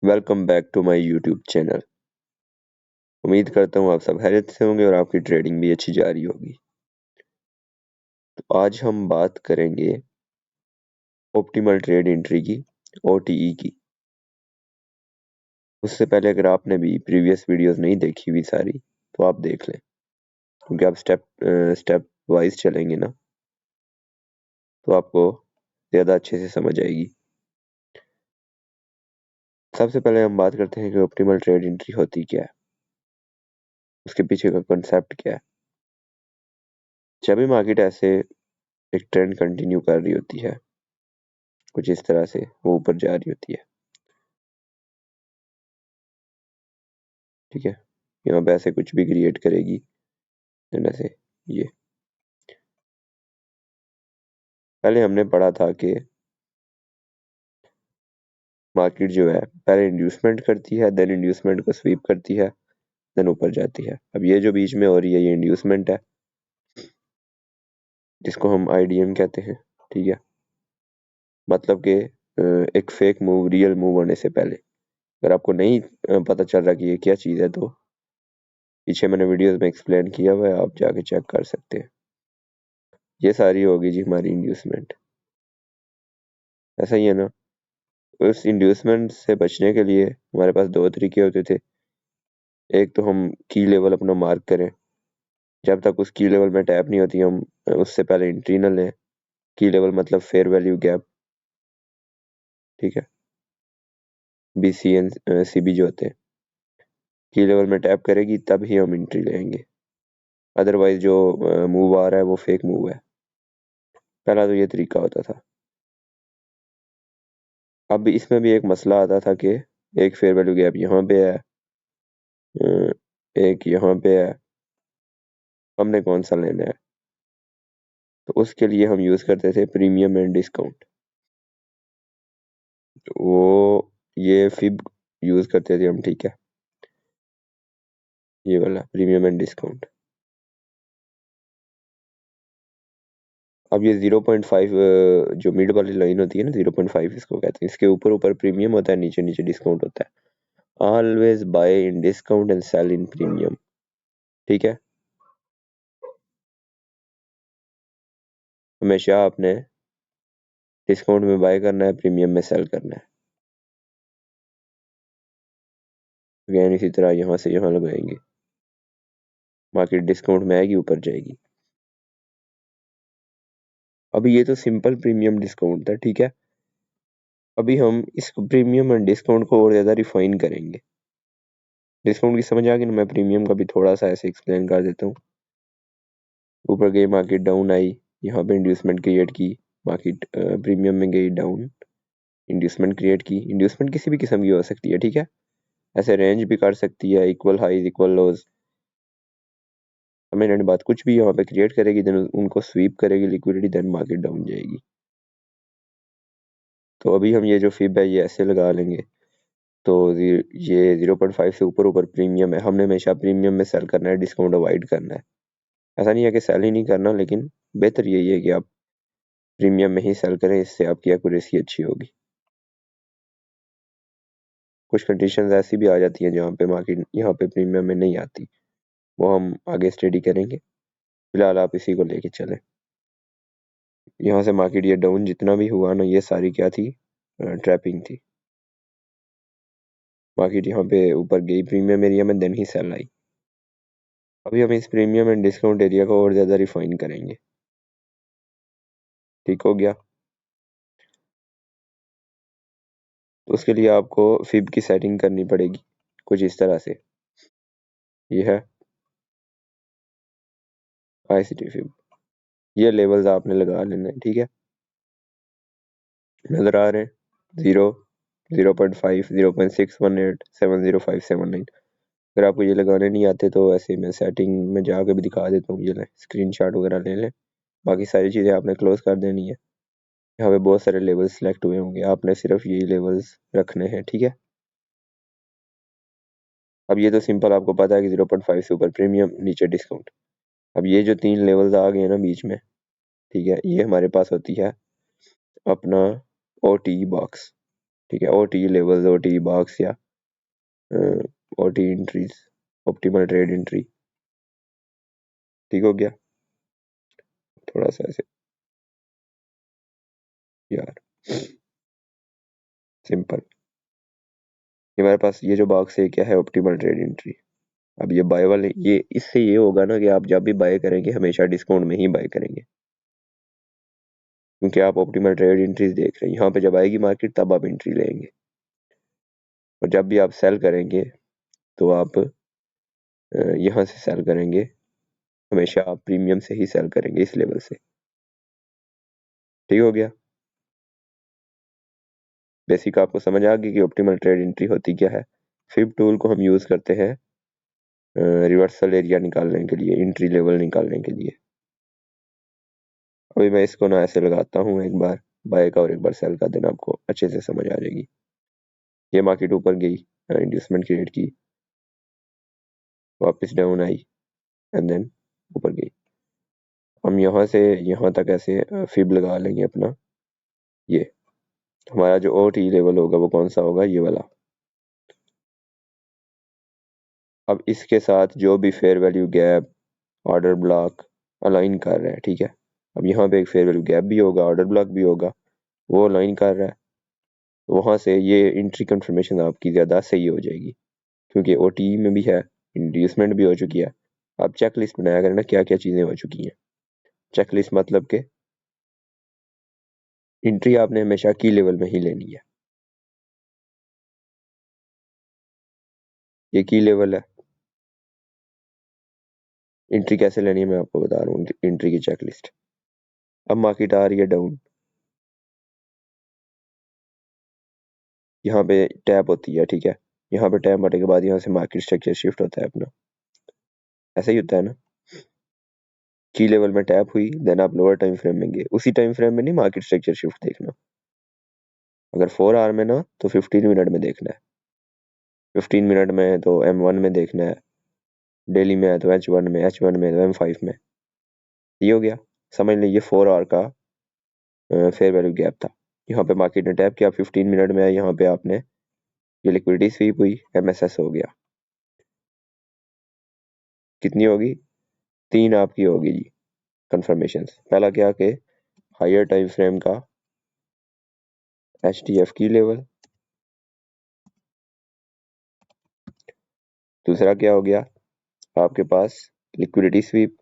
Welcome back to my YouTube channel. उम्मीद करता हूँ आप सब खैरियत से होंगे और आपकी ट्रेडिंग भी अच्छी जा रही होगी। तो आज हम बात करेंगे ऑप्टिमल ट्रेड एंट्री की, OTE की। उससे पहले अगर आपने भी प्रीवियस वीडियोस नहीं देखी हुई सारी तो आप देख लें, क्योंकि आप स्टेप वाइज चलेंगे ना तो आपको ज़्यादा अच्छे से समझ आएगी। सबसे पहले हम बात करते हैं कि ऑप्टिमल ट्रेड एंट्री होती क्या है, उसके पीछे का कॉन्सेप्ट क्या है। जब भी मार्केट ऐसे एक ट्रेंड कंटिन्यू कर रही होती है, कुछ इस तरह से वो ऊपर जा रही होती है, ठीक है, यहाँ पे ऐसे कुछ भी क्रिएट करेगी जैसे ये। पहले हमने पढ़ा था कि मार्केट जो है पहले इंड्यूसमेंट करती है, देन इंड्यूसमेंट को स्वीप करती है, देन ऊपर जाती है। अब ये जो बीच में हो रही है ये इंड्यूसमेंट है, जिसको हम IDM कहते हैं, ठीक है। मतलब कि एक फेक मूव रियल मूव होने से पहले। अगर आपको नहीं पता चल रहा कि ये क्या चीज़ है तो पीछे मैंने वीडियोस में एक्सप्लेन किया हुआ है, आप जाके चेक कर सकते हैं। ये सारी होगी जी हमारी इंड्यूसमेंट। ऐसा ही है ना। उस इंड्यूसमेंट से बचने के लिए हमारे पास दो तरीके होते थे। एक तो हम की लेवल अपना मार्क करें, जब तक उस की लेवल में टैप नहीं होती हम उससे पहले एंट्री न लें। की लेवल मतलब फेयर वैल्यू गैप, ठीक है, BCN CB जो होते हैं। की लेवल में टैप करेगी तब ही हम एंट्री लेंगे, अदरवाइज जो मूव आ रहा है वो फेक मूव है। पहला तो ये तरीका होता था। अब इसमें भी एक मसला आता था कि एक फेयर वैल्यू गैप यहाँ पे है, एक यहाँ पे है, हमने कौन सा लेना है। तो उसके लिए हम यूज़ करते थे प्रीमियम एंड डिस्काउंट। वो ये फिब यूज़ करते थे हम, ठीक है, ये वाला प्रीमियम एंड डिस्काउंट। अब ये 0.5 जो मिड वाली लाइन होती है ना, 0.5 इसको कहते हैं। इसके ऊपर ऊपर प्रीमियम होता है, नीचे नीचे डिस्काउंट होता है। Always buy in discount and sale in premium, ठीक है। हमेशा आपने डिस्काउंट में बाय करना है, प्रीमियम में सेल करना है। अगेन इसी तरह यहाँ से यहाँ लगाएंगे, मार्केट डिस्काउंट में आएगी, ऊपर जाएगी। अभी ये तो सिंपल प्रीमियम डिस्काउंट था, ठीक है। अभी हम इस प्रीमियम एंड डिस्काउंट को और ज़्यादा रिफाइन करेंगे। डिस्काउंट की समझ आ गई ना, मैं प्रीमियम का भी थोड़ा सा ऐसे एक्सप्लेन कर देता हूँ। ऊपर गई मार्केट, डाउन आई, यहाँ पे इंड्यूसमेंट क्रिएट की, मार्केट प्रीमियम में गई डाउन, इंड्यूसमेंट क्रिएट की। इंड्यूसमेंट किसी भी किस्म की हो सकती है, ठीक है, ऐसे रेंज भी कर सकती है, इक्वल हाईज इक्वल लोज, हमें बात कुछ भी यहाँ पे क्रिएट करेगी, देन उनको स्वीप करेगी लिक्विडिटी, देन मार्केट डाउन जाएगी। तो अभी हम ये जो फिब है ये ऐसे लगा लेंगे। तो ये 0.5 से ऊपर ऊपर प्रीमियम है, हमने हमेशा प्रीमियम में सेल करना है, डिस्काउंट अवॉइड करना है। ऐसा नहीं है कि सेल ही नहीं करना, लेकिन बेहतर यही है कि आप प्रीमियम में ही सेल करें, इससे आपकी एक्यूरेसी अच्छी होगी। कुछ कंडीशंस ऐसी भी आ जाती हैं जहाँ पे मार्केट यहाँ पे प्रीमियम में नहीं आती, वो हम आगे स्टडी करेंगे। फिलहाल आप इसी को लेके चलें। यहाँ से मार्केट ये डाउन जितना भी हुआ ना, ये सारी क्या थी, ट्रैपिंग थी। मार्केट यहाँ पे ऊपर गई प्रीमियम एरिया में, देन ही सेल आई। अभी हम इस प्रीमियम एंड डिस्काउंट एरिया को और ज़्यादा रिफाइन करेंगे, ठीक हो गया। तो उसके लिए आपको फिब की सेटिंग करनी पड़ेगी कुछ इस तरह से। ये है ICT फिब, ये लेवल्स आपने लगा लेना है, ठीक है। नज़र आ रहे हैं, 0, 0.5, 0.618, 70579। अगर आपको ये लगाने नहीं आते तो ऐसे मैं सेटिंग में जाकर भी दिखा देता हूँ। ये लें, स्क्रीनशॉट वगैरह ले लें। बाकी सारी चीज़ें आपने क्लोज कर देनी है। यहाँ पे बहुत सारे लेवल्स सिलेक्ट हुए होंगे, आपने सिर्फ यही लेवल्स रखने हैं, ठीक है। अब ये तो सिंपल आपको पता है कि 0.5 से ऊपर प्रीमियम, नीचे डिस्काउंट। अब ये जो 3 लेवल्स आ गए ना बीच में, ठीक है, ये हमारे पास होती है अपना OTE बॉक्स। ठीक है, OTE लेवल्स, OTE बॉक्स या OTE entries, optimal trade entry. ठीक हो गया। थोड़ा सा ऐसे यार सिंपल। ये हमारे पास ये जो बॉक्स है क्या है, ऑप्टिमल ट्रेड एंट्री। अब ये बाय वाले, ये इससे ये होगा ना कि आप जब भी बाय करेंगे हमेशा डिस्काउंट में ही बाय करेंगे, क्योंकि आप ऑप्टिमल ट्रेड एंट्रीज देख रहे हैं। यहाँ पे जब आएगी मार्केट तब आप एंट्री लेंगे, और जब भी आप सेल करेंगे तो आप यहाँ से सेल करेंगे, हमेशा आप प्रीमियम से ही सेल करेंगे, इस लेवल से। ठीक हो गया। बेसिक आपको समझ आ गई कि ऑप्टिमल ट्रेड एंट्री होती क्या है। फिब टूल को हम यूज करते हैं रिवर्सल एरिया निकालने के लिए, एंट्री लेवल निकालने के लिए। अभी मैं इसको ना ऐसे लगाता हूँ, एक बार बाय का और एक बार सेल का, दिन आपको अच्छे से समझ आ जाएगी। ये मार्केट ऊपर गई, इंड्यूसमेंट क्रिएट की, वापस डाउन आई एंड देन ऊपर गई। हम यहाँ से यहाँ तक ऐसे फिब लगा लेंगे अपना। ये हमारा जो OTE लेवल होगा वो कौन सा होगा, ये वाला। अब इसके साथ जो भी fair value gap, order block align कर रहा है, ठीक है। अब यहाँ पे एक फेयर वैल्यू गैप भी होगा, ऑर्डर ब्लॉक भी होगा, वो अलाइन कर रहा है, तो वहाँ से ये एंट्री कंफर्मेशन आपकी ज़्यादा सही हो जाएगी, क्योंकि OTE में भी है, इंड्यूसमेंट भी हो चुकी है। आप चेक लिस्ट बनाया करें ना, क्या क्या चीज़ें हो चुकी हैं। चेक लिस्ट मतलब कि एंट्री आपने हमेशा की लेवल में ही लेनी है। ये की लेवल है, एंट्री कैसे लेनी है मैं आपको बता रहा हूँ, एंट्री की चेक लिस्ट। अब मार्केट आ रही है डाउन, यहाँ पे टैप होती है, ठीक है। यहाँ पे टैप होने के बाद यहाँ से मार्केट स्ट्रक्चर शिफ्ट होता है अपना, ऐसा ही होता है ना। की लेवल में टैप हुई, देन आप लोअर टाइम फ्रेम में गए, उसी टाइम फ्रेम में नहीं मार्केट स्ट्रक्चर शिफ्ट देखना। अगर 4 आवर में ना तो 15 मिनट में देखना है, 15 मिनट में है तो M1 में देखना है, डेली में है तो H1 में, H1 में तो M5 में। ये हो गया। समझ लीजिए 4 आवर का फेयर वैल्यू गैप था, यहाँ पे मार्केट ने टैप किया, 15 मिनट में यहाँ पे आपने ये लिक्विडिटी स्वीप हुई, MSS हो गया। कितनी होगी, 3 आपकी होगी जी कंफर्मेशन। पहला क्या कि हायर टाइम फ्रेम का HTF की लेवल, दूसरा क्या हो गया आपके पास लिक्विडिटी स्वीप,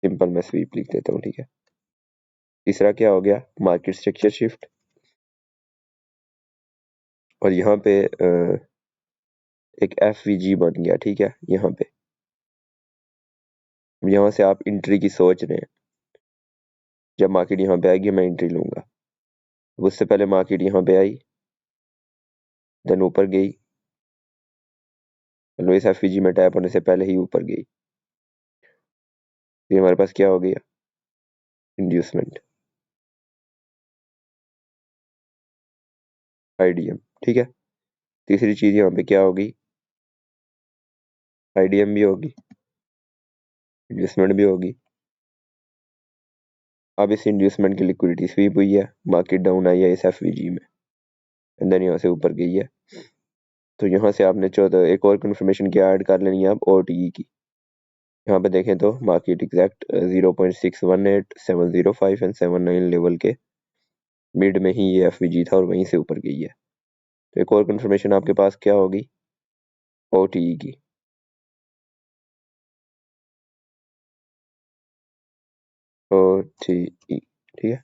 सिंपल मैं स्वीप लिख देता हूँ, ठीक है। तीसरा क्या हो गया, मार्केट स्ट्रक्चर शिफ्ट, और यहाँ पे एक FVG बन गया, ठीक है। यहाँ पे यहाँ से आप एंट्री की सोच रहे हैं, जब मार्केट यहाँ पे आएगी मैं एंट्री लूंगा। उससे पहले मार्केट यहाँ पे आई, देन ऊपर गई, मतलब इस FVG में टैप होने से पहले ही ऊपर गई, ये हमारे पास क्या हो गया, इंड्यूसमेंट, IDM, ठीक है। तीसरी चीज यहाँ पे क्या होगी, IDM भी होगी, इंड्यूसमेंट भी होगी। अब इस इंड्यूसमेंट की लिक्विडिटी स्वीप हुई है, मार्केट डाउन आई है इस FVG में, एंड देन यहाँ से ऊपर गई है, तो यहाँ से आपने चौथा एक और कंफर्मेशन क्या ऐड कर लेनी है अब, OTE की। यहाँ पे देखें तो मार्केट एग्जैक्ट 0.618, 705 एंड 79 लेवल के मिड में ही ये FVG था और वहीं से ऊपर गई है। तो एक और कंफर्मेशन आपके पास क्या होगी, OTE की। OTE, ठीक है,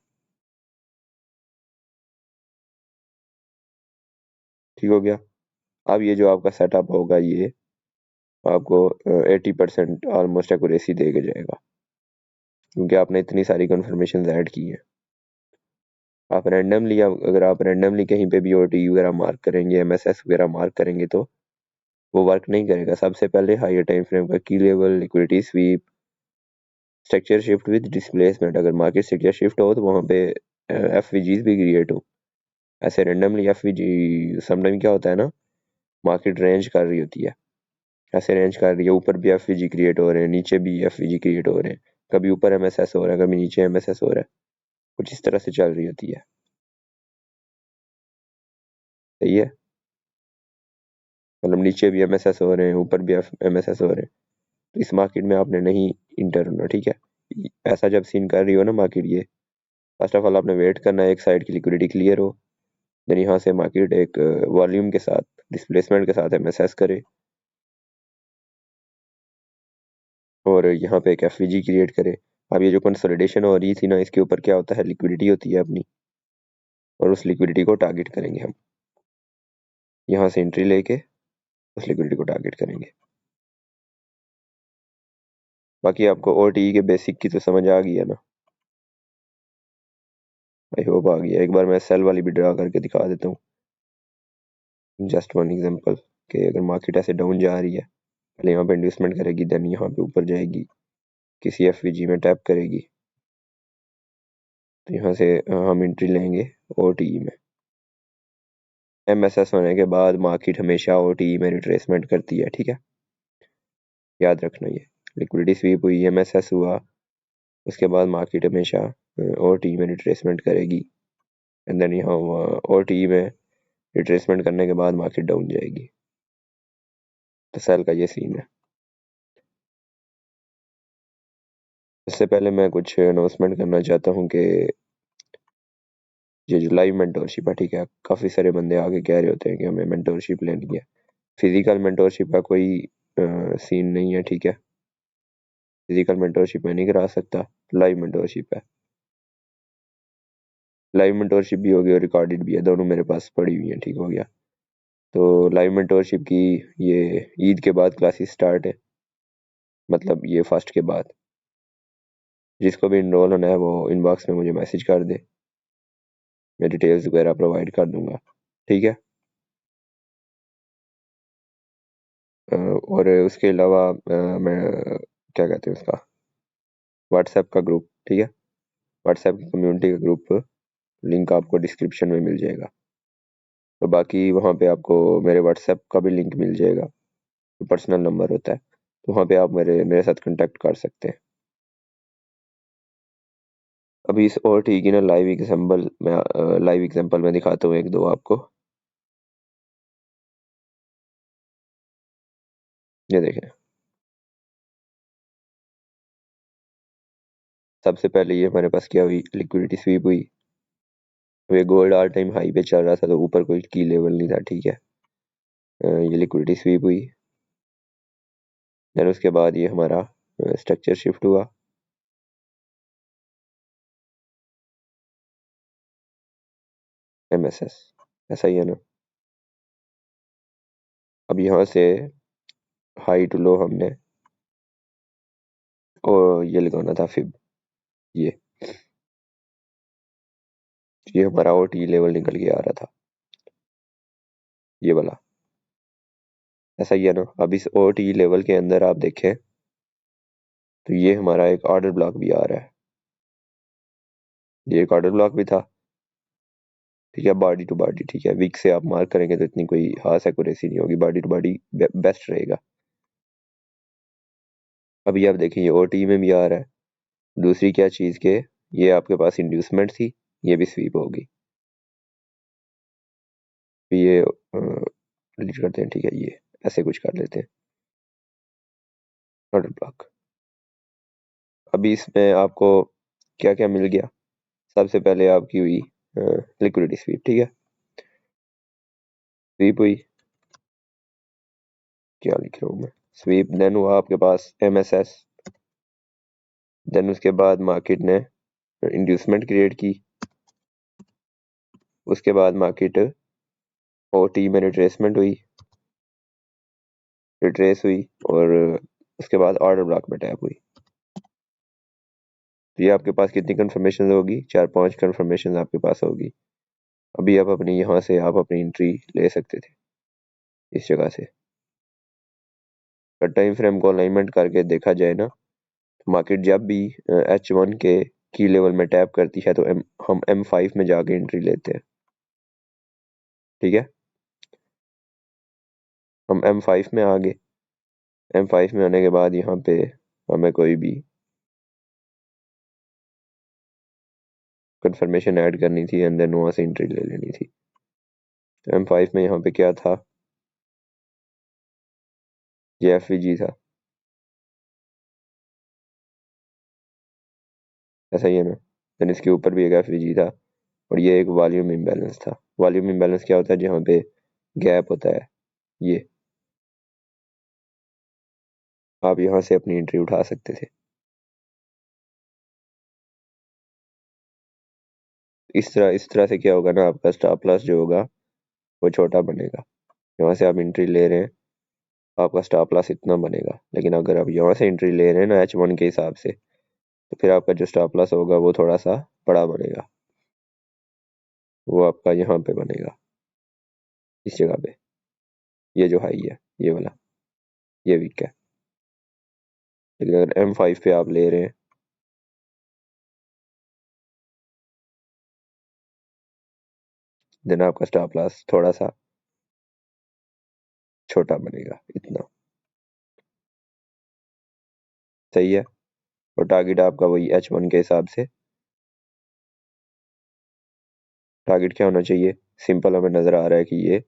ठीक हो गया। अब ये जो आपका सेटअप होगा ये आपको 80% ऑलमोस्ट एक्यूरेसी दे के जाएगा, क्योंकि आपने इतनी सारी कंफर्मेशन ऐड की है। आप रैंडमली, अगर आप रैंडमली कहीं पे भी OTE वगैरह मार्क करेंगे, MSS वगैरह मार्क करेंगे तो वो वर्क नहीं करेगा। सबसे पहले हायर टाइम फ्रेम का की level, liquidity SVEEP, structure shift with displacement, अगर मार्केट स्ट्रक्चर शिफ्ट हो तो वहाँ पे FVGs भी क्रिएट हो। ऐसे रैंडमली FVG समटाइम क्या होता है ना, मार्केट रेंज कर रही होती है, ऐसे रेंज कर रही है, ऊपर भी FVG क्रिएट हो रहे हैं, नीचे भी FVG क्रिएट हो रहे हैं, कभी ऊपर MSS हो रहा है, कभी नीचे MSS हो रहा है, कुछ इस तरह से चल रही होती है। सही है, मतलब नीचे भी MSS हो रहे हैं, ऊपर भी MSS हो रहे हैं, तो इस मार्केट में आपने नहीं इंटर होना, ठीक है। ऐसा जब सीन कर रही हो ना मार्केट, ये फर्स्ट ऑफ ऑल आपने वेट करना है एक साइड की लिक्विडिटी क्लियर हो, देन यहाँ से मार्केट एक वॉल्यूम के साथ, डिस्प्लेसमेंट के साथ MSS करे, और यहाँ पे एक FVG क्रिएट करे। अब ये जो कंसोलिडेशन हो रही थी ना, इसके ऊपर क्या होता है, लिक्विडिटी होती है अपनी, और उस लिक्विडिटी को टारगेट करेंगे हम, यहाँ से एंट्री लेके उस लिक्विडिटी को टारगेट करेंगे। बाकी आपको OTE के बेसिक की तो समझ आ गई है ना, आई होप आ गया। एक बार मैं सेल वाली भी ड्रा करके दिखा देता हूँ, जस्ट वन एग्जांपल, कि अगर मार्केट ऐसे डाउन जा रही है, पहले यहाँ पे इन्वेस्टमेंट करेगी, देन यहाँ पे ऊपर जाएगी, किसी FVG में टैप करेगी, तो यहाँ से हम एंट्री लेंगे OTE में। MSS होने के बाद मार्केट हमेशा OTE में रिट्रेसमेंट करती है, ठीक है, याद रखना। ये लिक्विडिटी स्वीप हुई, MSS हुआ, उसके बाद मार्केट हमेशा OTE में रिट्रेसमेंट करेगी, एंड देन यहाँ OTE में रिट्रेसमेंट करने के बाद मार्केट डाउन जाएगी। तो सेल का ये सीन है। इससे पहले मैं कुछ अनाउंसमेंट करना चाहता हूँ कि ये जो लाइव मेंटोरशिप है, ठीक है, काफ़ी सारे बंदे आगे कह रहे होते हैं कि हमें मेंटोरशिप लेनी है। फिजिकल मेंटोरशिप का कोई सीन नहीं है, ठीक है, फिजिकल मेंटोरशिप मैं नहीं करा सकता, लाइव मेंटोरशिप है। लाइव मेंटोरशिप भी होगी और रिकॉर्डेड भी है, दोनों मेरे पास पड़ी हुई हैं, ठीक हो गया। तो लाइव मेंटोरशिप की ये ईद के बाद क्लासेस स्टार्ट है, मतलब ये फर्स्ट के बाद। जिसको भी इनरोल होना है वो इनबॉक्स में मुझे मैसेज कर दे, मैं डिटेल्स वगैरह प्रोवाइड कर दूंगा, ठीक है। और उसके अलावा मैं क्या कहते हैं उसका, व्हाट्सएप का ग्रुप, ठीक है, व्हाट्सएप की कम्युनिटी का ग्रुप, लिंक आपको डिस्क्रिप्शन में मिल जाएगा। तो बाकी वहाँ पे आपको मेरे व्हाट्सएप का भी लिंक मिल जाएगा, जो पर्सनल नंबर होता है, तो वहाँ पे आप मेरे मेरे साथ कांटेक्ट कर सकते हैं। अभी इस और ठीक है ना, लाइव एग्जांपल में दिखाता हूँ एक दो आपको। ये देखें, सबसे पहले ये हमारे पास क्या हुई, लिक्विडिटी स्वीप हुई। ये गोल्ड ऑल टाइम हाई पे चल रहा था, तो ऊपर कोई की लेवल नहीं था, ठीक है। ये लिक्विडिटी स्वीप हुई, देन उसके बाद ये हमारा स्ट्रक्चर शिफ्ट हुआ, MSS, ऐसा ही है ना। अब यहाँ से हाई टू लो हमने और ये लगाना था फिब, ये ये हमारा OT लेवल निकल के आ रहा था, ये वाला, ऐसा ही है ना। अब इस OT लेवल के अंदर आप देखें तो ये हमारा एक ऑर्डर ब्लॉक भी आ रहा है, ये एक ऑर्डर ब्लॉक भी था, ठीक है, बॉडी टू बॉडी, ठीक है। वीक से आप मार्क करेंगे तो इतनी कोई खास एक्यूरेसी नहीं होगी, बॉडी टू बॉडी बेस्ट रहेगा। अभी आप देखिए ये OT में भी आ रहा है। दूसरी क्या चीज़ के, ये आपके पास इंड्यूसमेंट थी, ये भी स्वीप होगी, ये डिलीट करते हैं, ठीक है, ये ऐसे कुछ कर लेते हैं, ऑर्डर ब्लॉक। अभी इसमें आपको क्या क्या मिल गया, सबसे पहले आपकी हुई लिक्विडिटी स्वीप, ठीक है, स्वीप हुई, क्या लिख रहा हूँ मैं, स्वीप, देन हुआ आपके पास MSS, देन उसके बाद मार्केट ने इंड्यूसमेंट क्रिएट की, उसके बाद मार्केट OT में रिट्रेस हुई, और उसके बाद ऑर्डर ब्लॉक में टैप हुई। तो ये आपके पास कितनी कंफर्मेशन होगी, 4-5 कंफर्मेशन आपके पास होगी। अभी आप अपनी यहाँ से आप अपनी एंट्री ले सकते थे इस जगह से। अगर टाइम फ्रेम को अलाइनमेंट करके देखा जाए ना, तो मार्केट जब भी H1 के की लेवल में टैप करती है तो हम M5 में जाके एंट्री लेते हैं, ठीक है। हम M5 में आ गए, M5 में आने के बाद यहाँ पे हमें कोई भी कंफर्मेशन ऐड करनी थी, एंड देन वहाँ से एंट्री ले लेनी थी। M5 में यहाँ पे क्या था, ये FVG था, ऐसा ही है ना। देन इसके ऊपर भी एक FVG था और ये एक वॉल्यूम इम्बैलेंस था। वॉल्यूम इम्बैलेंस क्या होता है, जहाँ पे गैप होता है, ये आप यहाँ से अपनी एंट्री उठा सकते थे। इस तरह से क्या होगा ना, आपका स्टॉप लॉस जो होगा वो छोटा बनेगा। यहाँ से आप एंट्री ले रहे हैं, आपका स्टॉप लॉस इतना बनेगा, लेकिन अगर आप यहाँ से एंट्री ले रहे हैं ना H1 के हिसाब से, तो फिर आपका जो स्टॉप लॉस होगा वो थोड़ा सा बड़ा बनेगा, वो आपका यहाँ पे बनेगा, इस जगह पे। ये जो हाई है ये वाला, ये वीक है। लेकिन अगर M5 पे आप ले रहे हैं, देन आपका स्टॉप लॉस थोड़ा सा छोटा बनेगा, इतना। सही है। और टारगेट आपका वही H1 के हिसाब से। टारगेट क्या होना चाहिए, सिंपल हमें नजर आ रहा है कि ये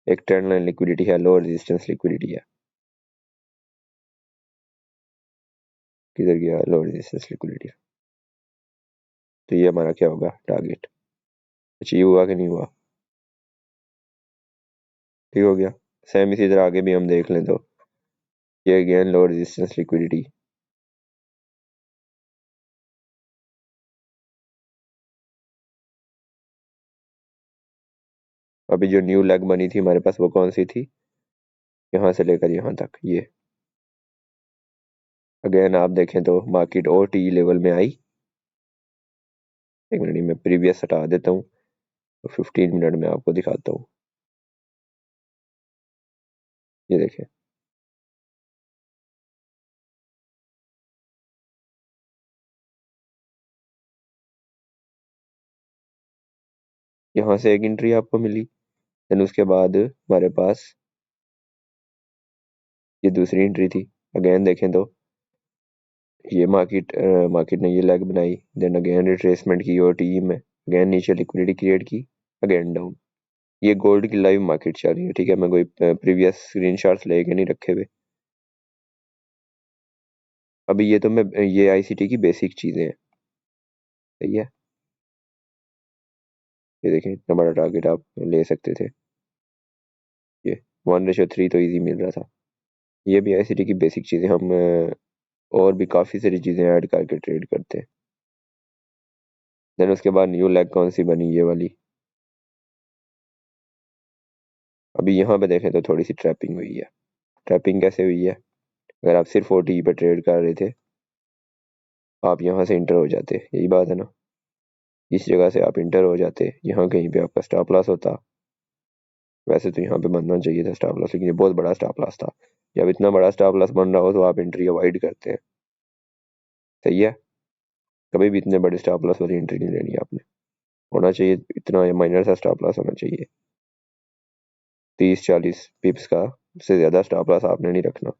एक ट्रेंड लाइन लिक्विडिटी है, लो रेजिस्टेंस लिक्विडिटी है। किधर गया लो रेजिस्टेंस लिक्विडिटी, तो ये हमारा क्या होगा, टारगेट। अचीव हुआ कि नहीं हुआ, ठीक हो गया। सेम इसी तरह आगे भी हम देख लें तो ये अगेन लो रेजिस्टेंस लिक्विडिटी। अभी जो न्यू लेग बनी थी हमारे पास वो कौन सी थी, यहाँ से लेकर यहाँ तक, ये अगेन आप देखें तो मार्केट और टी लेवल में आई। एक मिनट में प्रीवियस हटा देता हूँ, तो 15 मिनट में आपको दिखाता हूँ। ये देखें, यहाँ से एक एंट्री आपको मिली, देन उसके बाद हमारे पास ये दूसरी एंट्री थी। अगेन देखें तो ये मार्केट ने ये लेग बनाई, देन अगेन रिट्रेसमेंट की और टी में अगेन नीचे लिक्विडिटी क्रिएट की, अगेन डाउन। ये गोल्ड की लाइव मार्केट चल रही है, ठीक है, मैं कोई प्रीवियस स्क्रीनशॉट्स लेके नहीं रखे हुए। अभी ये तो मैं ये ICT की बेसिक चीजें हैं, सही है। ये देखें इतना बड़ा टारगेट आप ले सकते थे, ये 1:3 तो इजी मिल रहा था। ये भी ICT की बेसिक चीजें, हम और भी काफी सारी चीजें ऐड करके ट्रेड करते हैं। देन उसके बाद न्यू लेग कौन सी बनी, ये वाली। अभी यहाँ पे देखें तो थोड़ी सी ट्रैपिंग हुई है। ट्रैपिंग कैसे हुई है, अगर आप सिर्फ OT पे ट्रेड कर रहे थे, आप यहाँ से इंटर हो जाते, यही बात है ना, इस जगह से आप इंटर हो जाते, यहाँ कहीं पे आपका स्टॉप लॉस होता। वैसे तो यहाँ पे बनना चाहिए था स्टॉप लॉस, लेकिन ये बहुत बड़ा स्टॉप लॉस था। जब इतना बड़ा स्टॉप लॉस बन रहा हो तो आप एंट्री अवॉइड करते हैं, सही है। कभी भी इतने बड़े स्टॉप लॉस वाली एंट्री नहीं लेनी आपने, होना चाहिए इतना माइनर सा स्टॉप लॉस होना चाहिए, 30-40 पिप्स का, उससे ज्यादा स्टॉप लॉस आपने नहीं रखना।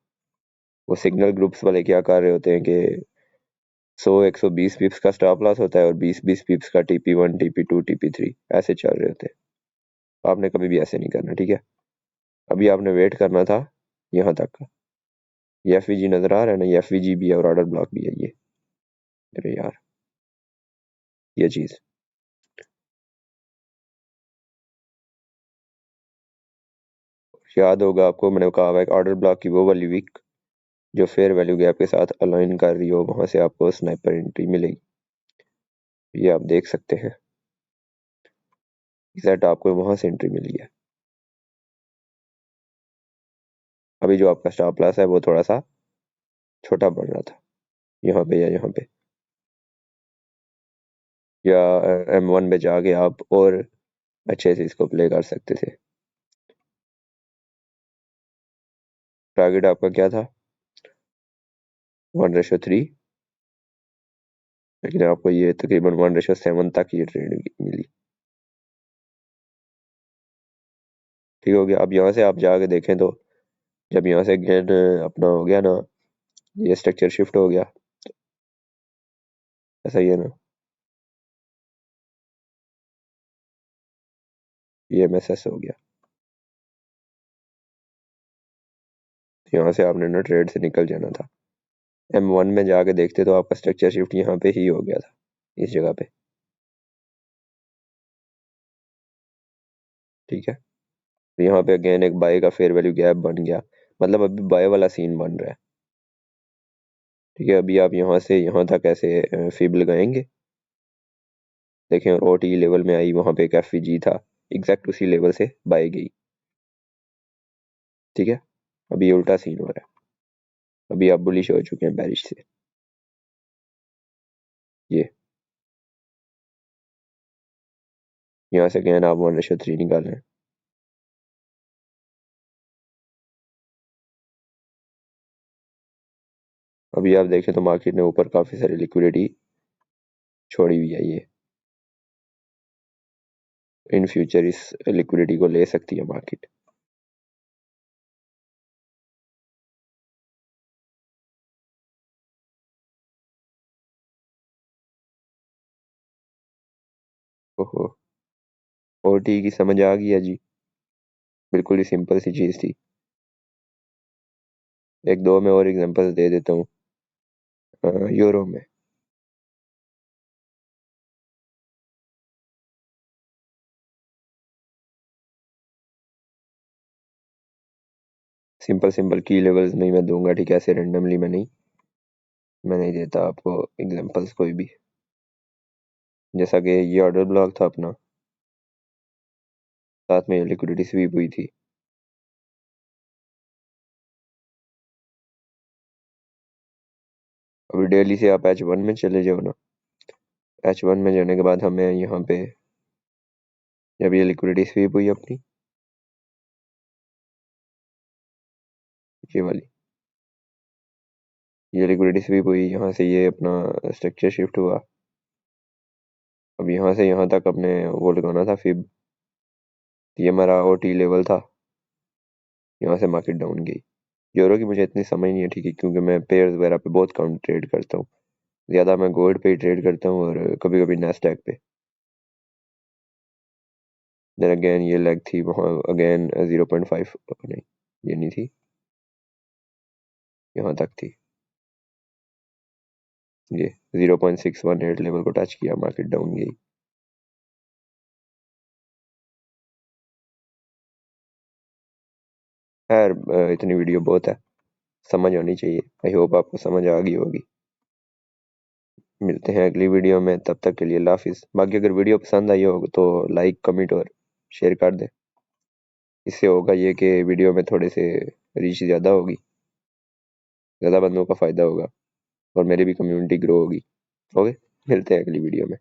वो सिग्नल ग्रुप्स वाले क्या कर रहे होते हैं कि 100-120 पिप्स का स्टॉप लॉस होता है और 20-20 पिप्स का TP1 TP2 TP3 ऐसे चल रहे होते हैं। आपने कभी भी ऐसे नहीं करना, ठीक है। अभी आपने वेट करना था यहाँ तक का। ये FVG नजर आ रहा है ना, ये FVG भी है और ऑर्डर ब्लॉक भी है ये। अरे यार, ये चीज याद होगा आपको, मैंने कहा हुआ है ऑर्डर ब्लॉक की वो वाली वीक जो फेयर वैल्यू गैप के साथ अलाइन कर रही हो, वहां से आपको स्नाइपर एंट्री मिलेगी। ये आप देख सकते हैं, एग्जैक्ट आपको वहां से एंट्री मिली है। अभी जो आपका स्टॉप लॉस है वो थोड़ा सा छोटा बन रहा था, यहाँ पे या यहाँ पे, या M1 में जाके आप और अच्छे से इसको प्ले कर सकते थे। टारगेट आपका क्या था, 1:3, लेकिन आपको ये तकरीबन 1:7 तक ये ट्रेड मिली, ठीक हो गया। अब यहाँ से आप जाके देखें तो जब यहाँ से अगेन अपना हो गया ना, ये स्ट्रक्चर शिफ्ट हो गया, ऐसा ही है ना, EMSS हो गया। यहाँ से आपने ना ट्रेड से निकल जाना था। M1 में जाके देखते तो आपका स्ट्रक्चर शिफ्ट यहाँ पे ही हो गया था, इस जगह पे। ठीक है, यहाँ पे अगेन एक बाय का फेयर वैल्यू गैप बन गया, मतलब अभी बाय वाला सीन बन रहा है। ठीक है, अभी आप यहाँ से यहाँ तक ऐसे फिब लगाएंगे, देखें, और OT लेवल में आई, वहाँ पे एक FVG था, एग्जैक्ट उसी लेवल से बाय गई। ठीक है, अभी ये उल्टा सीन हो रहा है, अभी आप बुलिश हो चुके हैं बेरिश से। ये यहाँ से अगेन आप 1:3 निकाल रहे हैं। अभी आप देखें तो मार्केट ने ऊपर काफी सारी लिक्विडिटी छोड़ी हुई है, ये इन फ्यूचर इस लिक्विडिटी को ले सकती है मार्केट। ओहो, OT की समझ आ गई है जी, बिल्कुल ही सिंपल सी चीज थी। एक दो में और एग्जांपल्स दे देता हूँ। यूरो में सिंपल सिंपल की लेवल्स नहीं मैं दूंगा, ठीक है, ऐसे रेंडमली मैं नहीं देता आपको एग्जांपल्स कोई भी। जैसा कि ये ऑर्डर ब्लॉक था अपना, साथ में लिक्विडिटी स्वीप हुई थी। अभी डेली से आप H1 में चले जाओ ना, H1 में जाने के बाद हमें यहाँ पे जब ये लिक्विडिटी स्वीप हुई अपनी, ये वाली, ये लिक्विडिटी स्वीप हुई, यहाँ से ये अपना स्ट्रक्चर शिफ्ट हुआ। अब यहाँ से यहाँ तक अपने वो लगाना था फिब, ये हमारा OT लेवल था, यहाँ से मार्केट डाउन गई। यूरो की मुझे इतनी समझ नहीं है, ठीक है, क्योंकि मैं पेयर्स वगैरह पे बहुत कम ट्रेड करता हूँ, ज़्यादा मैं गोल्ड पे ही ट्रेड करता हूँ और कभी कभी नैस्डैक पे। देन अगेन ये लेग थी वहाँ, अगेन 0.5, नहीं ये नहीं थी, यहाँ तक थी, ये 0.618 लेवल को टच किया, मार्केट डाउन गई। खैर इतनी वीडियो बहुत है, समझ आनी चाहिए, आई होप आपको समझ आ गई होगी। मिलते हैं अगली वीडियो में, तब तक के लिए अल्लाह हाफिज़। बाकी अगर वीडियो पसंद आई हो तो लाइक कमेंट और शेयर कर दें, इससे होगा ये कि वीडियो में थोड़े से रीच ज़्यादा होगी, ज़्यादा बंदों का फ़ायदा होगा और मेरी भी कम्युनिटी ग्रो होगी। ओके, मिलते हैं अगली वीडियो में।